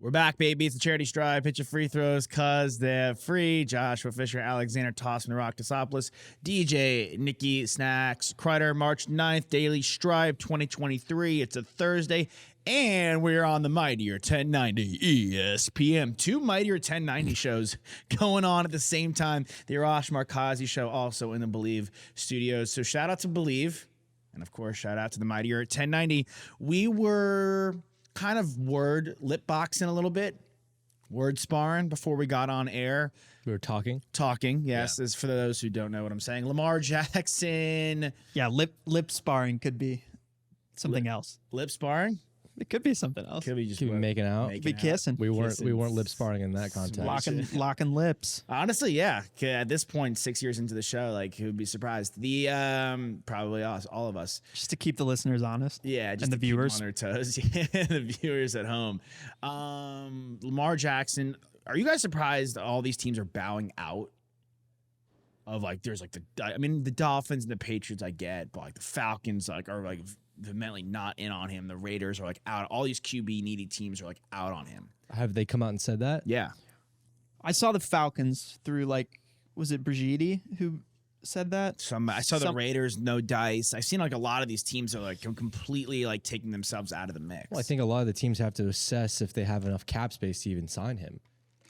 We're back, baby. It's the charity strive. Pitch your free throws because they're free. Joshua Fisher, Alexander Tossman, Rock Tosopoulos, DJ, Nikki Snacks, Kreider, March 9th, Daily Strive 2023. It's a Thursday, and we're on the Mightier 1090 ESPN. Two Mightier 1090 shows going on at the same time. The Arash Markazi show also in the Believe studios. So shout out to Believe, and of course, shout out to the Mightier 1090. We were kind of lip boxing a little bit, word sparring before we got on air. We were talking, yes. As for those who don't know what I'm saying, Lamar Jackson. Yeah, lip sparring could be something else. Lip sparring? It could be something else. Could be just could be making out. Could be kissing. We weren't lip sparring in that context. Locking lips. Honestly, yeah. At this point, 6 years into the show, like, who would be surprised? The probably us, all of us. Just to keep the listeners honest. Yeah, just and the to keep viewers them on their toes. The viewers at home. Lamar Jackson. Are you guys surprised all these teams are bowing out? Of like, there's like the Dolphins and the Patriots, I get, but like the Falcons, like are like vehemently not in on him. The Raiders are like out. All these QB needy teams are like out on him. Have they come out and said that? Yeah. I saw the Falcons through was it Brigitte who said that? I saw the Raiders, no dice. I've seen like a lot of these teams are like completely like taking themselves out of the mix. Well, I think a lot of the teams have to assess if they have enough cap space to even sign him,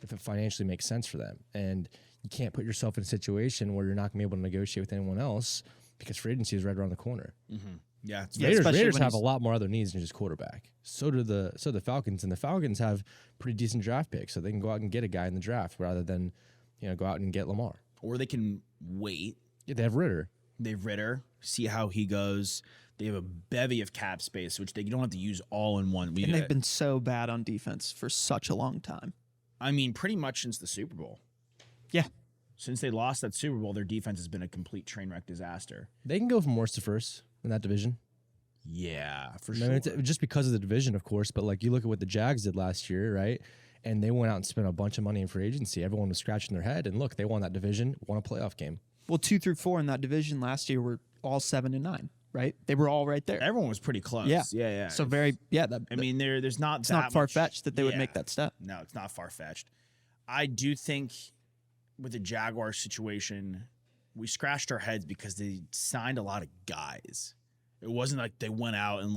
if it financially makes sense for them. And you can't put yourself in a situation where you're not going to be able to negotiate with anyone else because free agency is right around the corner. Mm-hmm. Yeah, Raiders have a lot more other needs than just quarterback. So do the Falcons, and the Falcons have pretty decent draft picks, so they can go out and get a guy in the draft rather than go out and get Lamar. Or they can wait. Yeah, they have Ritter. See how he goes. They have a bevy of cap space, which you don't have to use all in one. And they've been so bad on defense for such a long time. I mean, pretty much since the Super Bowl. Yeah. Since they lost that Super Bowl, their defense has been a complete train wreck disaster. They can go from worst to first in that division. Yeah, for I sure. mean, it's just because of the division, of course, but like you look at what the Jags did last year, right? And they went out and spent a bunch of money in free agency. Everyone was scratching their head, and look, they won that division, won a playoff game. Well, 2 through 4 in that division last year were all 7-9, right? They were all right there. Everyone was pretty close. Yeah. So I mean, there's not. It's not far fetched that they would make that step. No, it's not far fetched. I do think with the Jaguars situation, we scratched our heads because they signed a lot of guys. It wasn't like they went out and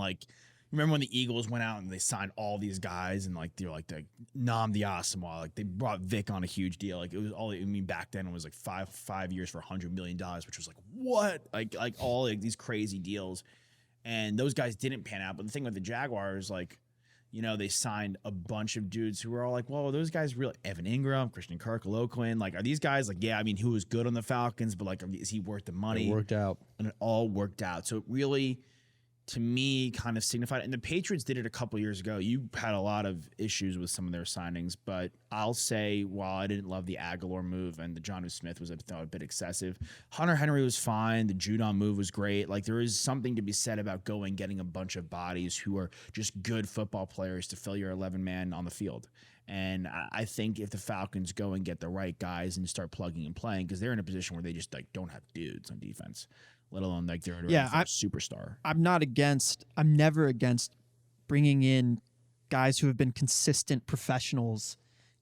remember when the Eagles went out and they signed all these guys and they're like the Nnamdi Asomugha, like they brought Vic on a huge deal. Like it was all, I mean, back then it was like five years for $100 million, which was like what? Like all these crazy deals. And those guys didn't pan out. But the thing with the Jaguars, they signed a bunch of dudes who were all like, well, those guys really, Evan Ingram, Christian Kirk, Oloquin, are these guys yeah, I mean, who was good on the Falcons, but is he worth the money? It worked out. And it all worked out. So it really, to me, kind of signified, and the Patriots did it a couple years ago. You had a lot of issues with some of their signings, but I'll say, while I didn't love the Aguilar move and the Jonnu Smith was a bit excessive, Hunter Henry was fine. The Judon move was great. There is something to be said about getting a bunch of bodies who are just good football players to fill your 11-man on the field. And I think if the Falcons go and get the right guys and start plugging and playing, because they're in a position where they just don't have dudes on defense, let alone they're a superstar. I'm never against bringing in guys who have been consistent professionals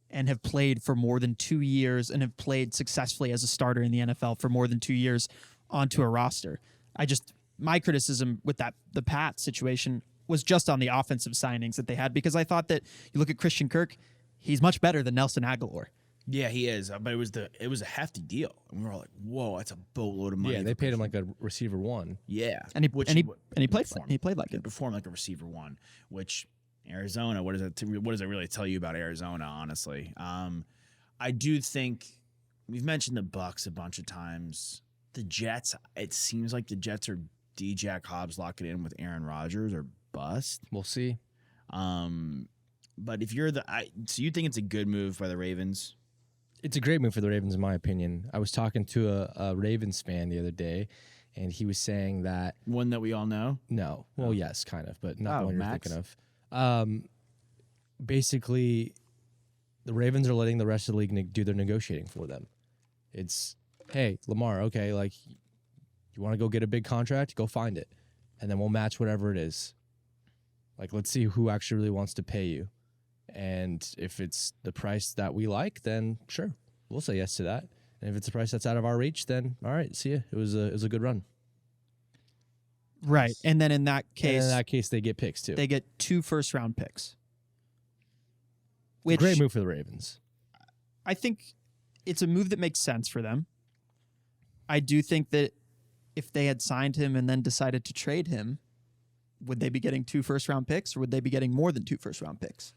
and have played for more than 2 years and have played successfully as a starter in the NFL for more than 2 years onto a roster. My criticism with the Pat situation was just on the offensive signings that they had, because I thought that you look at Christian Kirk, he's much better than Nelson Aguilar. Yeah, he is, but it was a hefty deal, and we were all like, "Whoa, that's a boatload of money." Yeah, they paid him like a receiver one. Yeah, and he played like it. He performed like a receiver one, which Arizona. What does it really tell you about Arizona? Honestly, I do think we've mentioned the Bucs a bunch of times. The Jets. It seems like the Jets are D-Jack Hobbs lock it in with Aaron Rodgers or bust. We'll see. But if you're so you think it's a good move by the Ravens? It's a great move for the Ravens, in my opinion. I was talking to a Ravens fan the other day, and he was saying that... One that we all know? No. Well, yes, kind of, but not the one you're Max? thinking of. Basically, the Ravens are letting the rest of the league do their negotiating for them. It's, hey, Lamar, okay, you want to go get a big contract? Go find it. And then we'll match whatever it is. Let's see who actually really wants to pay you. And if it's the price that we like, then sure, we'll say yes to that. And if it's a price that's out of our reach, then all right, see ya. It was a good run. Right. And then in that case, they get picks too. they get 2 first-round picks. Which, great move for the Ravens. I think it's a move that makes sense for them. I do think that if they had signed him and then decided to trade him, would they be getting 2 first-round picks, or would they be getting more than 2 first-round picks?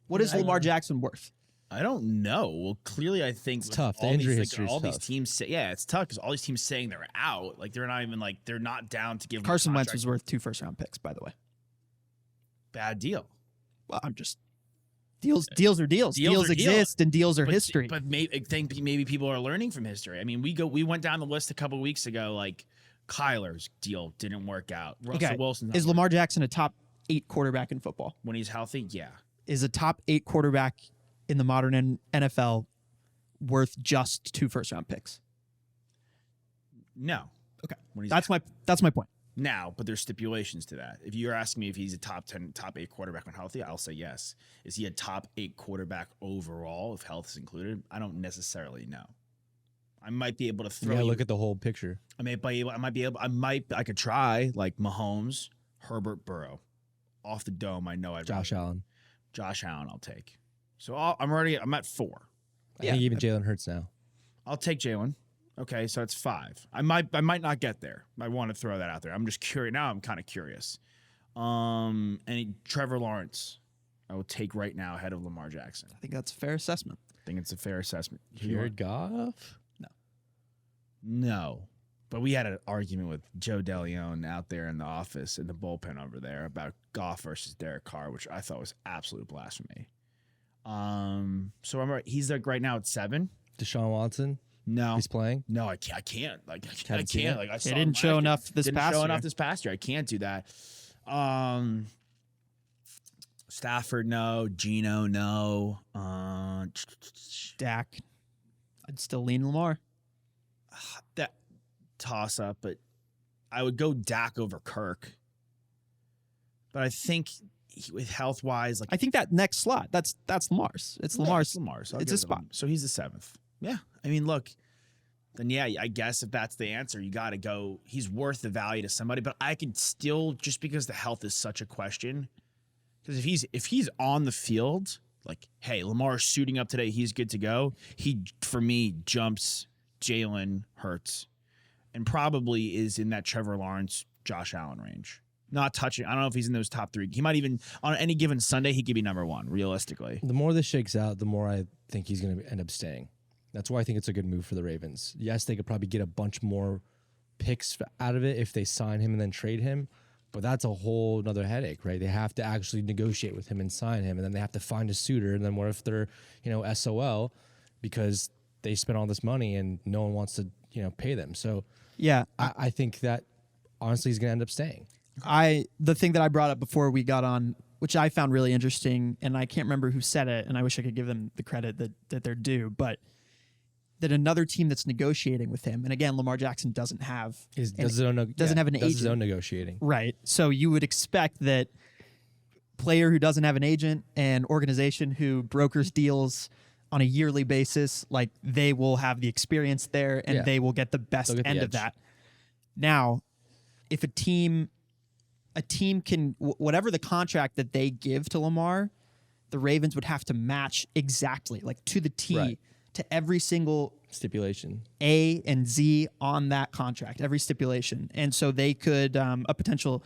What is Lamar Jackson worth? I don't know. Well, clearly, I think it's tough. The injury history is all tough. These teams say, yeah, it's tough because all these teams saying they're out. Like they're not even like they're not down to give. Carson Wentz was worth 2 first-round picks, by the way. Bad deal. Well, I'm just deals are deals. Deals exist and deals are history. But I think maybe people are learning from history. I mean, we went down the list a couple weeks ago. Like Kyler's deal didn't work out. Russell Wilson is Lamar Jackson a top 8 quarterback in football when he's healthy? Yeah. Is a top 8 quarterback in the modern NFL worth just 2 first-round picks? No. Okay. That's my point. Now, but there's stipulations to that. If you're asking me if he's a top 10, top 8 quarterback when healthy, I'll say yes. Is he a top 8 quarterback overall if health is included? I don't necessarily know. I might be able to throw. Yeah, look at the whole picture. I could try like Mahomes, Herbert, Burrow, off the dome. I know Josh Allen, I'll take. So I'm at 4. I think even Jalen Hurts now. I'll take Jalen. Okay, so it's 5. I might not get there. I want to throw that out there. I'm just curious. Now I'm kind of curious. And Trevor Lawrence, I will take right now ahead of Lamar Jackson. I think that's a fair assessment. I think it's a fair assessment. Jared Goff? No. But we had an argument with Joe DeLeon out there in the office in the bullpen over there about Goff versus Derek Carr, which I thought was absolute blasphemy. So I'm right. He's like right now at 7. Deshaun Watson? No, he's playing. No, I can't. Like I can't. Like I saw they didn't show enough this past year. I can't do that. Stafford, no. Geno, no. Dak, I'd still lean Lamar. That toss up, but I would go Dak over Kirk. But I think with health wise, like I think that next slot, that's Lamar's. It's Lamar's. Lamar's. It's a spot. So he's the 7th. Yeah. I mean, look, then yeah, I guess if that's the answer, you got to go. He's worth the value to somebody, but I could still, just because the health is such a question, because if he's on the field, like, hey, Lamar's suiting up today, he's good to go. He, for me, jumps Jalen Hurts and probably is in that Trevor Lawrence, Josh Allen range. Not touching. I don't know if he's in those top 3. He might even, on any given Sunday, he could be number 1, realistically. The more this shakes out, the more I think he's going to end up staying. That's why I think it's a good move for the Ravens. Yes, they could probably get a bunch more picks out of it if they sign him and then trade him, but that's a whole nother headache, right? They have to actually negotiate with him and sign him, and then they have to find a suitor, and then what if they're, SOL because they spent all this money and no one wants to, pay them. So yeah, I think that honestly he's going to end up staying. The thing that I brought up before we got on, which I found really interesting, and I can't remember who said it, and I wish I could give them the credit that they're due, but that another team that's negotiating with him, and again, Lamar Jackson doesn't have have an agent. His own negotiating. Right. So you would expect that player who doesn't have an agent and organization who brokers deals on a yearly basis, like they will have the experience there and they will get the best end of that. Now, if a team can, whatever the contract that they give to Lamar, the Ravens would have to match exactly, like to the T, to every single stipulation, A and Z on that contract, every stipulation. And so they could, a potential,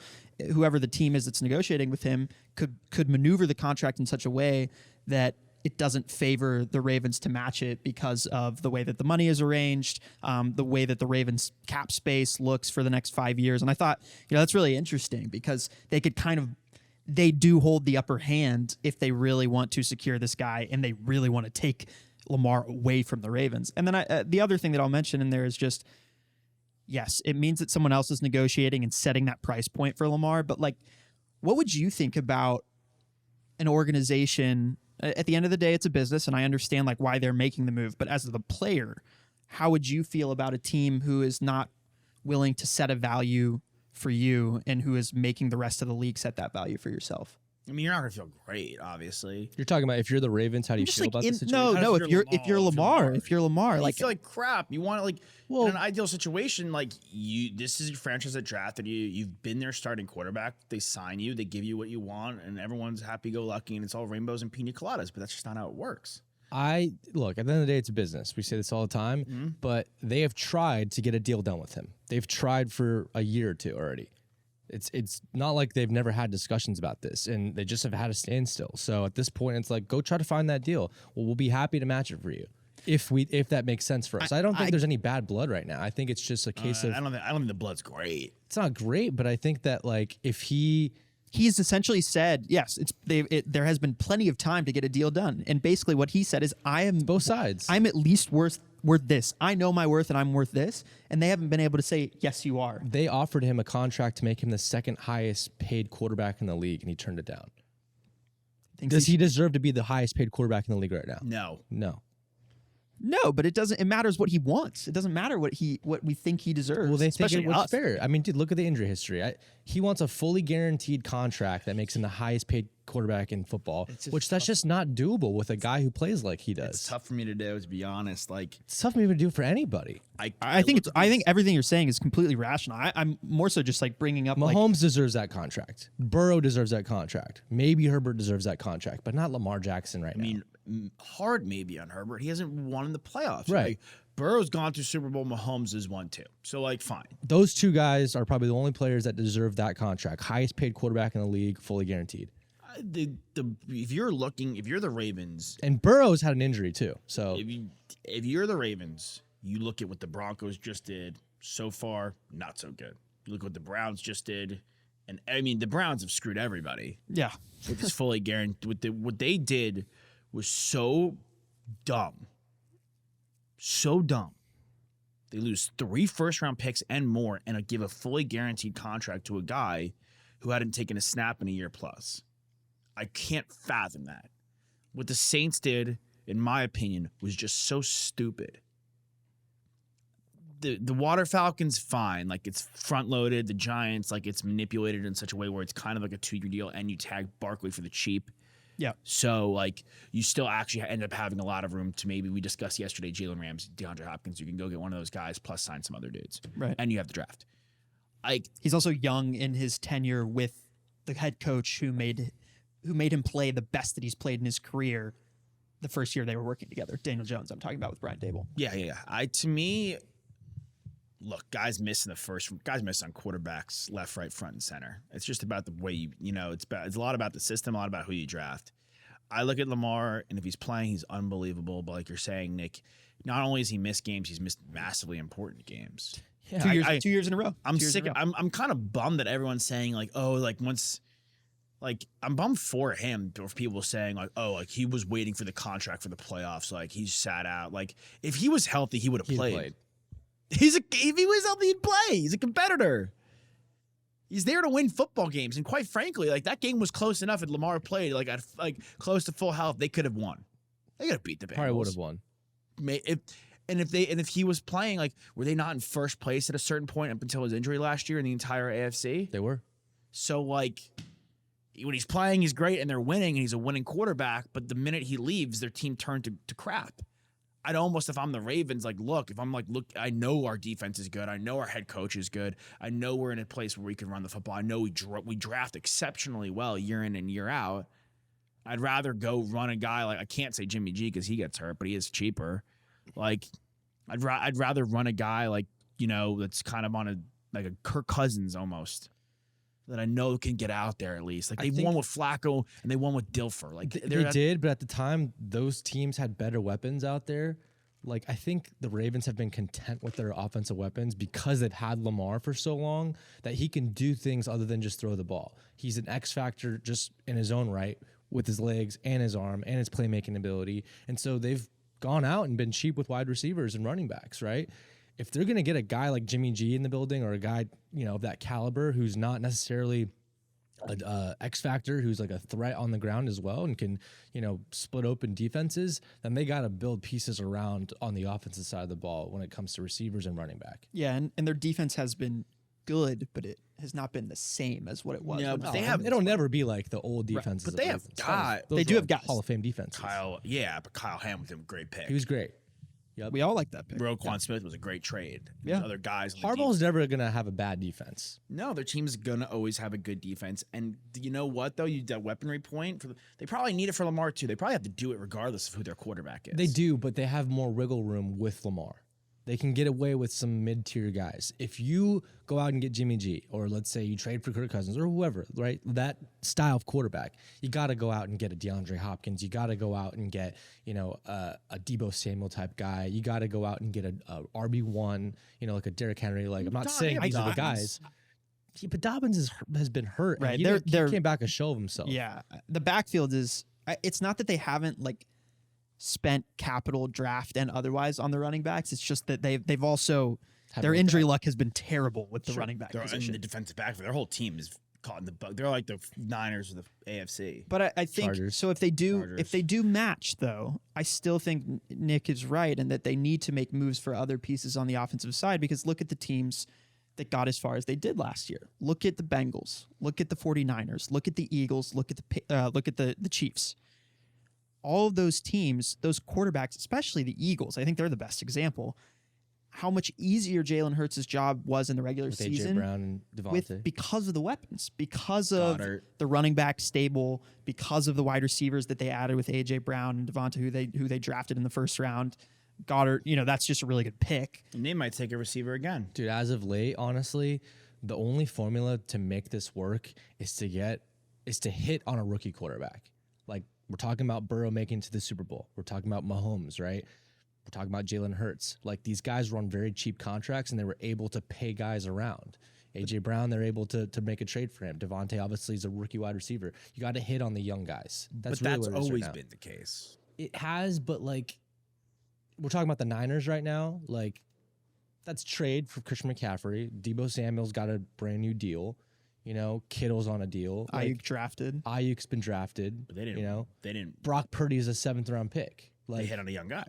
whoever the team is that's negotiating with him could maneuver the contract in such a way that it doesn't favor the Ravens to match it because of the way that the money is arranged, the way that the Ravens cap space looks for the next 5 years. And I thought, that's really interesting because they could they do hold the upper hand if they really want to secure this guy and they really want to take Lamar away from the Ravens. And then the other thing that I'll mention in there is just, yes, it means that someone else is negotiating and setting that price point for Lamar. But like, what would you think about an organization? At the end of the day, it's a business, and I understand like why they're making the move. But as the player, how would you feel about a team who is not willing to set a value for you and who is making the rest of the league set that value for yourself? I mean, you're not gonna feel great, obviously. You're talking about if you're the Ravens, how do you Just feel like about the in, situation? no, How no. does If you're Lamar, you like feel like crap. You want to in Well- an ideal situation, like this is your franchise that drafted you. You've been their starting quarterback. They sign you. They give you what you want, and everyone's happy-go-lucky, and it's all rainbows and pina coladas. But that's just not how it works. Look, at the end of the day, it's a business. We say this all the time, but they have tried to get a deal done with him. They've tried for a year or two already. It's not like they've never had discussions about this, and they just have had a standstill. So at this point, it's like, go try to find that deal. Well, we'll be happy to match it for you if that makes sense for us. I don't think there's any bad blood right now. I think it's just a case of I don't think the blood's great. it's not great, but I think that like if he's essentially said, yes, there has been plenty of time to get a deal done, and basically what he said is, both sides. I'm at least worth this. I know my worth, and I'm worth this, and they haven't been able to say, yes, you are. They offered him a contract to make him the second highest paid quarterback in the league, and he turned it down. Does he deserve to be the highest paid quarterback in the league right now? No. No, but it doesn't. It matters what he wants. It doesn't matter what we think he deserves. Well, they think especially it was us. fair. I mean, dude, look at the injury history. He wants a fully guaranteed contract that makes him the highest paid quarterback in football, which that's just not doable with a guy who plays like he does. It's tough for me to do, to be honest. Like, It's tough for me to do for anybody. I think everything you're saying is completely rational. I'm more so just like bringing up Mahomes deserves that contract. Burrow deserves that contract. Maybe Herbert deserves that contract, but not Lamar Jackson right now. I mean, hard maybe on Herbert. He hasn't won in the playoffs. Right. Like, Burrow's gone through Super Bowl. Mahomes has won too. So, like, fine. Those two guys are probably the only players that deserve that contract. Highest paid quarterback in the league, fully guaranteed. If you're the Ravens, And Burrow's had an injury too. So if you're the Ravens, you look at what the Broncos just did. So far, not so good. You look at what the Browns just did, and I mean, the Browns have screwed everybody. yeah. With this fully guaranteed, what they did was so dumb. So dumb. They lose 3 first-round picks and more, and give a fully guaranteed contract to a guy who hadn't taken a snap in a year plus. I can't fathom that. What the Saints did, in my opinion, was just so stupid. The Water Falcons, fine. Like, it's front-loaded. The Giants, like, it's manipulated in such a way where it's kind of like a 2-year deal, and you tag Barkley for the cheap. Yeah. So, like, you still actually end up having a lot of room to maybe, we discussed yesterday, Jalen Ramsey, DeAndre Hopkins. You can go get one of those guys plus sign some other dudes. Right. And you have the draft. He's also young in his tenure with the head coach who made him play the best that he's played in his career the first year they were working together. Daniel Jones, I'm talking about, with Brian Dable. Yeah. To me, look, guys miss on quarterbacks, left, right, front, and center. It's just about the way it's a lot about the system, a lot about who you draft. I look at Lamar, and if he's playing, he's unbelievable. But like you're saying, Nick, not only has he missed games, he's missed massively important games. Yeah, 2 years in a row. I'm sick. I'm kind of bummed that everyone's saying like, oh, like once. Like, I'm bummed for him, for people saying, like, oh, like, he was waiting for the contract for the playoffs. Like, he sat out. Like, if he was healthy, he would have played. If he was healthy, he'd play. He's a competitor. He's there to win football games. And quite frankly, like, that game was close enough. If Lamar played, like, at close to full health, they could have won. They could have beat the Bengals. probably would have won. If he was playing, like, were they not in first place at a certain point up until his injury last year in the entire AFC? They were. So, like, when he's playing, he's great, and they're winning, and he's a winning quarterback. But the minute he leaves, their team turned to crap. I'd almost, if I'm the Ravens, like, look, I know our defense is good. I know our head coach is good. I know we're in a place where we can run the football. I know we draft exceptionally well year in and year out. I'd rather go run a guy like, I can't say Jimmy G because he gets hurt, but he is cheaper. Like, I'd rather run a guy like, that's kind of on a Kirk Cousins almost, that I know can get out there at least. Like, they won with Flacco and they won with Dilfer. Like, they did, but at the time, those teams had better weapons out there. Like, I think the Ravens have been content with their offensive weapons because they've had Lamar for so long that he can do things other than just throw the ball. He's an X factor just in his own right with his legs and his arm and his playmaking ability. And so they've gone out and been cheap with wide receivers and running backs, right? If they're going to get a guy like Jimmy G in the building, or a guy, of that caliber, who's not necessarily a X factor, who's like a threat on the ground as well and can, split open defenses, then they got to build pieces around on the offensive side of the ball when it comes to receivers and running back. Yeah, and their defense has been good, but it has not been the same as what it was. No, with but Lamar. they have- It'll never be like the old defenses. But of they the have Ravens. got- Those They do were have guys. Hall of Fame defenses. but Kyle Hamilton, great pick. He was great. Yep. We all like that pick. Roquan Smith was a great trade. Yeah. There's other guys. on the Harbaugh's never gonna have a bad defense. No, their team's gonna always have a good defense. And you know what though? That weaponry point they probably need it for Lamar too. They probably have to do it regardless of who their quarterback is. They do, but they have more wiggle room with Lamar. They can get away with some mid-tier guys. If you go out and get Jimmy G, or let's say you trade for Kirk Cousins or whoever, right? That style of quarterback, you got to go out and get a DeAndre Hopkins. You got to go out and get, a Deebo Samuel type guy. You got to go out and get a RB1, like a Derrick Henry. Like I'm not saying these are the guys. Yeah, but Dobbins has been hurt. Right. He came back a shell of himself. Yeah. The backfield is, it's not that they haven't spent capital, draft, and otherwise on the running backs. It's just that they've also, their injury luck has been terrible with the running back And position. the defensive back, their whole team is caught in the bug. They're like the Niners of the AFC. But I think Chargers. so. If they do match, though, I still think Nick is right, and that they need to make moves for other pieces on the offensive side. Because look at the teams that got as far as they did last year. Look at the Bengals. Look at the 49ers. Look at the Eagles. Look at the Chiefs. All of those teams, those quarterbacks, especially the Eagles, I think they're the best example. How much easier Jalen Hurts' job was in the regular With season AJ Brown and Devontae. because of the weapons, because of Goddard. the running back stable, because of the wide receivers that they added with AJ Brown and Devontae, who they drafted in the first round. Goddard, that's just a really good pick. And they might take a receiver again. Dude, as of late, honestly, the only formula to make this work is to hit on a rookie quarterback. Like, we're talking about Burrow making it to the Super Bowl. We're talking about Mahomes, right? We're talking about Jalen Hurts. Like, these guys were on very cheap contracts, and they were able to pay guys around. AJ Brown, they're able to make a trade for him. Devontae, obviously, is a rookie wide receiver. You got to hit on the young guys. That's really what it is always right now. been the case. It has, but we're talking about the Niners right now. That's trade for Christian McCaffrey. Deebo Samuel's got a brand new deal. Kittle's on a deal. Ayuk drafted. Ayuk's been drafted. But they didn't. They didn't. Brock Purdy is a 7th-round pick. They hit on a young guy.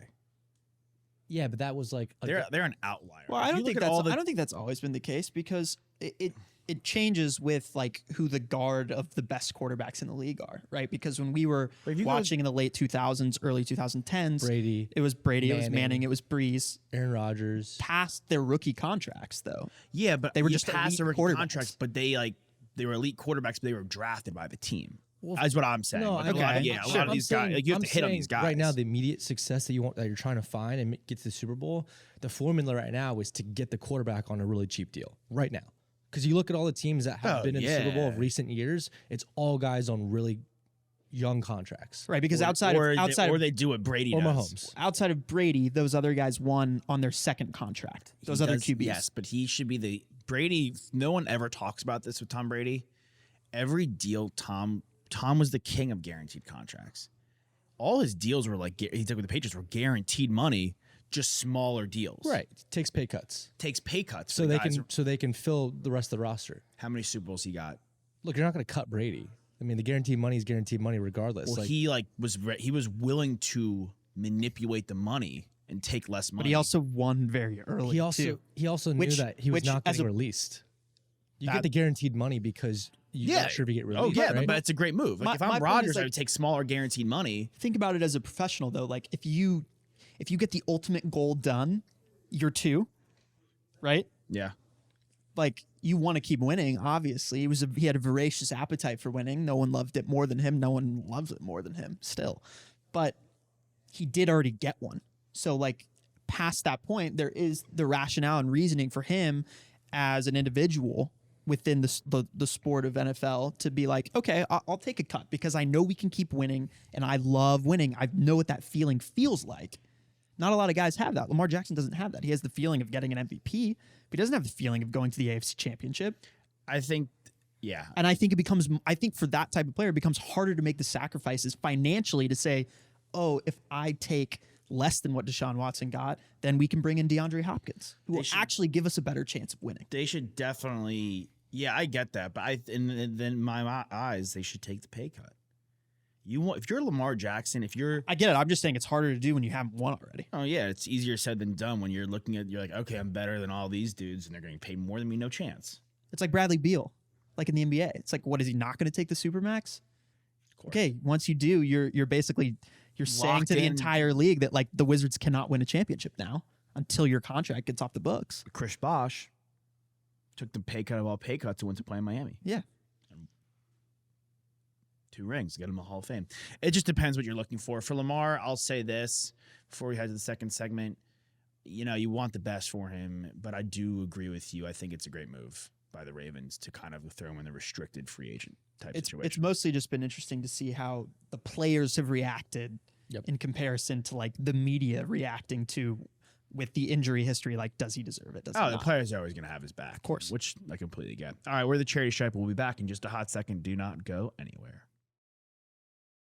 Yeah, but that was They're an outlier. Well, If I you don't think look at all I don't think that's always been the case, because it changes with who the guard of the best quarterbacks in the league are, right? Because when we were But if you go- watching in the late 2000s, early 2010s, Brady, it was Brady, it was Manning. Manning, it was Breeze. Aaron Rodgers. Past their rookie contracts, though. Yeah, but They were you just past the elite rookie quarterbacks. contracts, but they were elite quarterbacks, but they were drafted by the team. Well, That's what I'm saying. No, Like, I a lot of, get it. a Sure, lot of I'm these guys, saying- you have I'm to hit on saying these guys. Right now, the immediate success that you're trying to find and get to the Super Bowl, the formula right now is to get the quarterback on a really cheap deal right now. Because you look at all the teams that have been in the Super Bowl of recent years, it's all guys on really young contracts. Right, because or outside they do what Brady Or does. Mahomes. outside of Brady, those other guys won on their second contract. Those other QBs. Yes, but he should be the Brady. No one ever talks about this with Tom Brady. Every deal, Tom was the king of guaranteed contracts. All his deals were he took with the Patriots were guaranteed money, just smaller deals. Right. Takes pay cuts. Takes pay cuts So for they guys. can fill the rest of the roster. How many Super Bowls he got? Look, you're not going to cut Brady. I mean, the guaranteed money is guaranteed money regardless. Well, he was willing to manipulate the money and take less money. But he also won very early. he also knew that he was which not as getting a- released. You That- get the guaranteed money because you're not sure if you get released. Oh yeah, right? but it's a great move. Like My if point I'm is, Rodgers, I would take smaller guaranteed money. Think about it as a professional, though. If you get the ultimate goal done, year 2, right? Yeah. You want to keep winning. Obviously, he had a voracious appetite for winning. No one loved it more than him. No one loves it more than him still, but he did already get one. So past that point, there is the rationale and reasoning for him as an individual within the sport of NFL to be okay, I'll take a cut because I know we can keep winning and I love winning. I know what that feeling feels like. Not a lot of guys have that. Lamar Jackson doesn't have that. He has the feeling of getting an MVP, but he doesn't have the feeling of going to the AFC Championship. I think, yeah. And I think for that type of player, it becomes harder to make the sacrifices financially to say, oh, if I take less than what Deshaun Watson got, then we can bring in DeAndre Hopkins, who will actually give us a better chance of winning. They should definitely, I get that, but then in my eyes, they should take the pay cut. If you're Lamar Jackson, if you're I get it. I'm just saying it's harder to do when you haven't won already. oh yeah, it's easier said than done when you're like, okay, I'm better than all these dudes, and they're going to pay more than me. No chance. It's like Bradley Beal, like in the NBA. It's like, what is he not going to take the Supermax? Okay, once you do, you're basically saying Locked to the in. entire league that like the Wizards cannot win a championship now until your contract gets off the books. Chris Bosh took the pay cut of all pay cuts and went to play in Miami. Yeah. 2 rings, get him a Hall of Fame. It just depends what you're looking for. For Lamar, I'll say this before we head to the second segment. You know, you want the best for him, but I do agree with you. I think it's a great move by the Ravens to kind of throw him in the restricted free agent type situation. It's mostly just been interesting to see how the players have reacted in comparison to like the media reacting to with the injury history. Like, does he deserve it? Does he the not? players are always going to have his back. Of course. Which I completely get. All right, we're the Charity Stripe. We'll be back in just a hot second. Do not go anywhere.